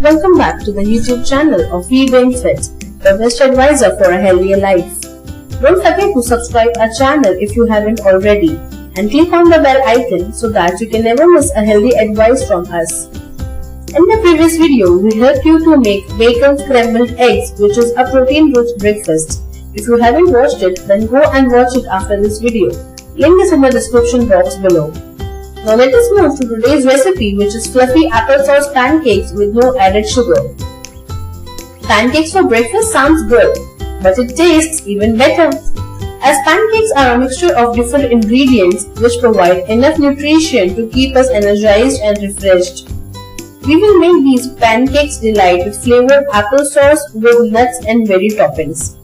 Welcome back to the YouTube channel of We Being Fit, the best advisor for a healthier life. Don't forget to subscribe our channel if you haven't already and click on the bell icon so that you can never miss a healthy advice from us. In the previous video, we helped you to make bacon scrambled eggs, which is a protein-rich breakfast. If you haven't watched it, then go and watch it after this video. Link is in the description box below. Now let us move to today's recipe, which is fluffy applesauce pancakes with no added sugar. Pancakes for breakfast sounds good, but it tastes even better, as pancakes are a mixture of different ingredients which provide enough nutrition to keep us energized and refreshed. We will make these pancakes delight with flavored applesauce with nuts and berry toppings.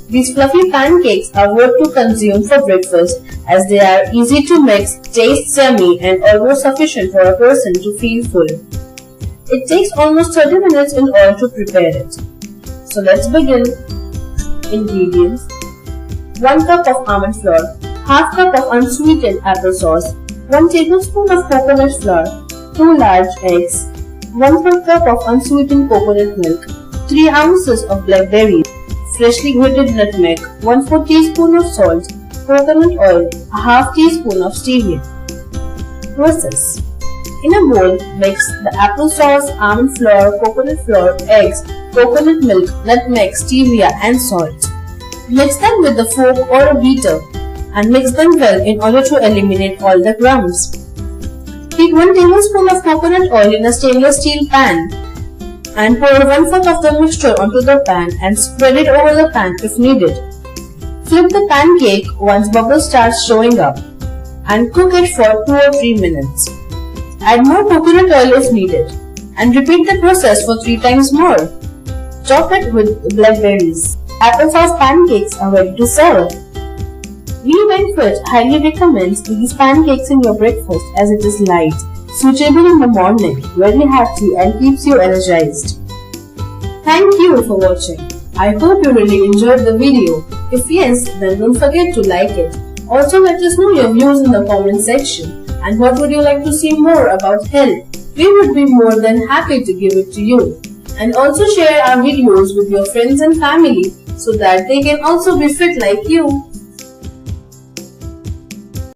These fluffy pancakes are worth to consume for breakfast as they are easy to mix, taste yummy and almost sufficient for a person to feel full. It takes almost 30 minutes in all to prepare it. So let's begin. Ingredients: 1 cup of almond flour, half cup of unsweetened applesauce, 1 tablespoon of coconut flour, 2 large eggs, 1/3 cup of unsweetened coconut milk, 3 ounces of blackberries, freshly grated nutmeg, 1/4 teaspoon of salt, coconut oil, a half teaspoon of stevia. Process: in a bowl, mix the applesauce, almond flour, coconut flour, eggs, coconut milk, nutmeg, stevia and salt. Mix them with a fork or a beater and mix them well in order to eliminate all the crumbs. Heat 1 tablespoon of coconut oil in a stainless steel pan and pour 1/4 of the mixture onto the pan and spread it over the pan if needed. Flip the pancake once bubbles start showing up and cook it for 2 or 3 minutes. Add more coconut oil if needed and repeat the process for 3 times more. Top it with blackberries. Applesauce pancakes are ready to serve. We Being Fit highly recommends these pancakes in your breakfast as it is light, suitable in the morning, very hearty and keeps you energized. Thank you for watching. I hope you really enjoyed the video. If yes, then don't forget to like it. Also let us know your views in the comment section and what would you like to see more about health. We would be more than happy to give it to you. And also share our videos with your friends and family so that they can also be fit like you.